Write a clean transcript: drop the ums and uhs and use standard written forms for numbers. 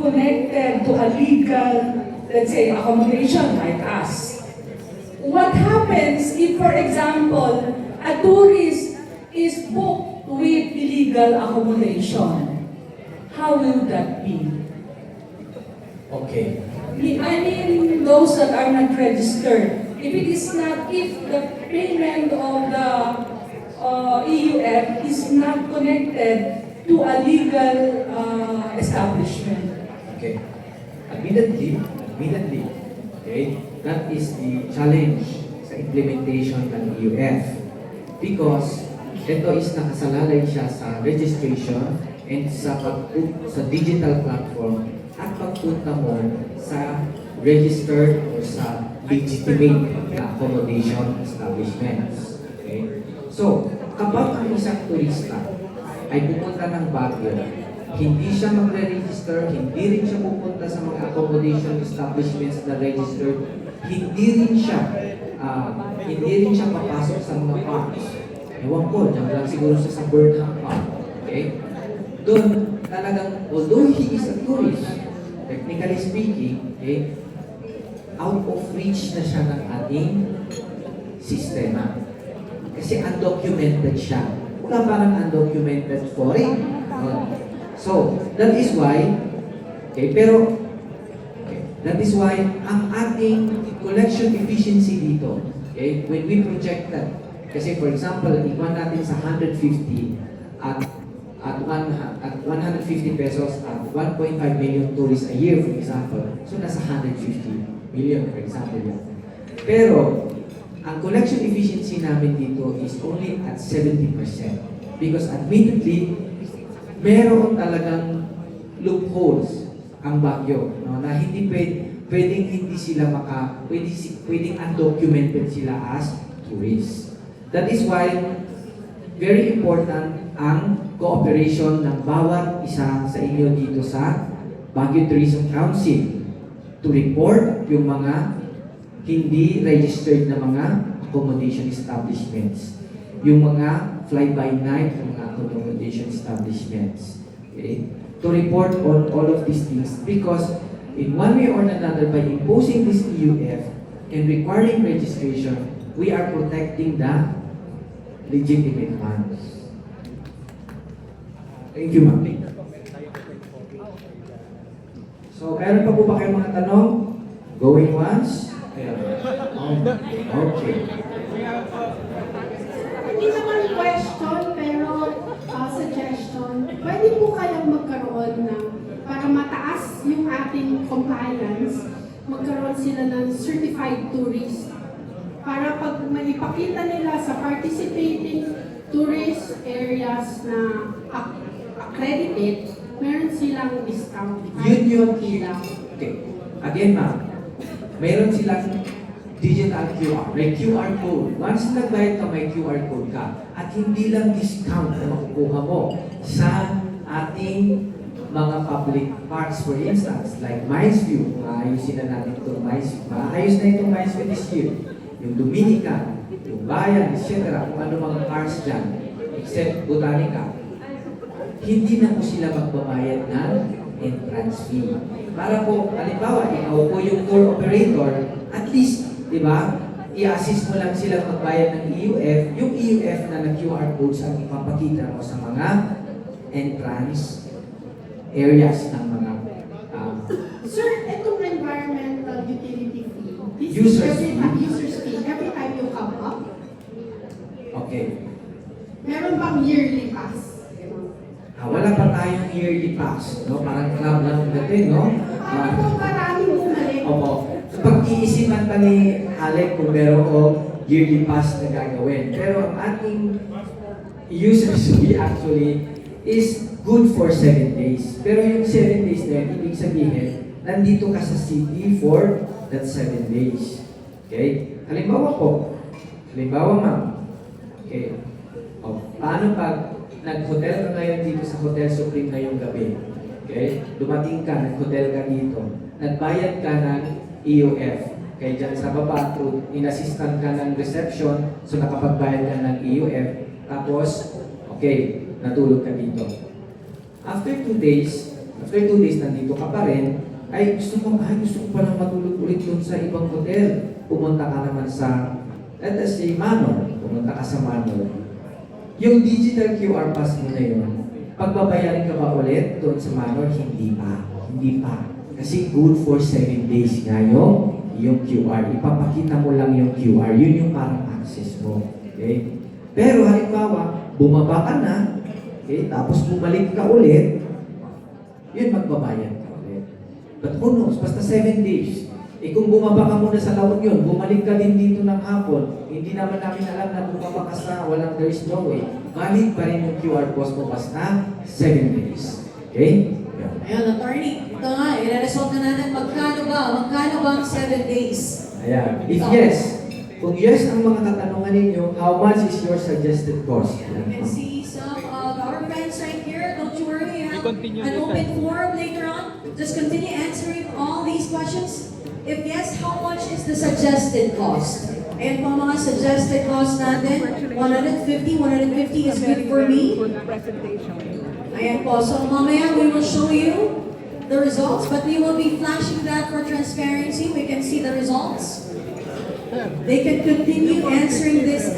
connected to a legal, let's say, accommodation like us. What happens if, for example, a tourist is booked with illegal accommodation? How will that be? Okay. I mean, those that are not registered. If it is not, if the payment of the EUF is not connected to a legal establishment. Okay. Admittedly, okay, that is the challenge sa implementation ng EUF. Because ito is nakasalalay siya sa registration and sa digital platform at pagpunta mo sa registered or sa legitimate na accommodation establishments. Okay? So, kapag ang isang turista ay pupunta ng Baguio, hindi siya magre-register, hindi rin siya pupunta sa mga accommodation establishments na registered, hindi rin siya papasok sa mga parks. Ewan ko, dyan lang siguro siya sa Burnham Park. Okay? Doon, talagang, although he is a tourist, technically speaking, okay, out of reach na siya ng ating sistema. Kasi undocumented siya. Wala parang undocumented foreign. So, that is why, that is why ang ating collection efficiency dito, okay, when we project that, kasi for example, ikuha natin sa 150 at 150 pesos at 1.5 million tourists a year, for example. So, nasa 150 million, for example. Yan. Pero, ang collection efficiency namin dito is only at 70%. Because admittedly, meron talagang loopholes ang Baguio, no, na hindi pwedeng hindi sila pwedeng undocumented sila as tourists. That is why very important ang cooperation ng bawat isa sa inyo dito sa Baguio Tourism Council to report yung mga hindi registered na mga accommodation establishments, yung mga fly-by-night ng mga accommodation establishments. Okay? To report on all of these things because in one way or another, by imposing this EUF and requiring registration, we are protecting the legitimate ones. Thank you, ma'am. So, meron pa po ba kayong mga tanong? Going once? Okay. Hindi naman question, pero suggestion. Pwede po kayang magkaroon ng, para mataas yung ating compliance, magkaroon sila ng certified tourist. Para pag maipakita nila sa participating tourist areas na accredited, meron silang discount. Yun. Okay. Again, ma'am, meron silang digital QR, may QR code. Once nagbayad ka, may QR code ka. At hindi lang discount na makukuha mo sa ating mga public parks, for instance, like Mines View. Maayusin na natin itong Mines View. Maayos na itong Mines View this year. Yung Dominican, yung Bayan, etc. Kung ano mga parks dyan, except Botanica. Hindi na po sila magbabayad ng entrance fee. Para po, halimbawa, ikaw po yung tour operator, at least, di ba, i-assist mo lang sila magbayad ng EUF, yung EUF na QR codes ang ipapakita mo sa mga entrance areas ng mga Sir, itong environmental utility fee, this Users is fee. Users fee, every time you come up, okay. meron bang yearly pass? Wala pa tayong yearly pass, no? Parang club lang dati, no? Paano po maraming bumalik? Opo. So, pag-iisipan pa ni Alec kung meron o yearly pass na gagawin. Pero ang ating users fee actually is good for 7 days. Pero yung 7 days na yun, ibig sabihin, nandito ka sa city for that 7 days. Okay? Halimbawa po, ma'am. Okay. Paano pag nag-hotel ka ngayon dito sa Hotel Supreme ngayong gabi? Okay? Dumating ka, nag-hotel ka dito. Nagbayad ka ng EUF. Okay, dyan sa baba, in-assistant ka ng reception, so nakapagbayad ka ng EUF. Tapos, okay, natulog ka dito. After 2 days, after 2 days nandito ka pa rin, gusto ko palang matulog ulit dun sa ibang hotel. Pumunta ka naman sa, let us say, Manor. Pumunta ka sa Manor. Yung digital QR pass mo na yun, pagbabayarin ka ba ulit doon sa Manor? Hindi pa. Hindi pa. Kasi good for 7 days nga yung QR. Ipapakita mo lang yung QR. Yun yung parang access mo. Okay? Pero halimbawa, bumaba ka na, okay? Tapos bumalik ka ulit, yun magbabayad ka ulit. But who knows? Basta 7 days. Kung bumaba ka muna sa lawag yun, bumalik ka din dito ng hapon, hindi naman namin alam na bumaba ka sa walang there is no way. Valid pa rin yung QR post mo basta 7 days. Okay? Yeah. Ayun, attorney. Ito nga, i-resolve na natin magkano ba ang 7 days? Ayan. If yes, kung yes ang mga katanungan ninyo, how much is your suggested cost? You can see some of our friends right here. Don't you worry, we have continue an later. open forum later on. Just continue answering all these questions. If yes, how much is the suggested cost? Ayan po ang mga suggested cost natin. 150 is good for me. Ayan po. So mamaya we will show you the results, but we will be flashing that for transparency. We can see the results. They can continue answering this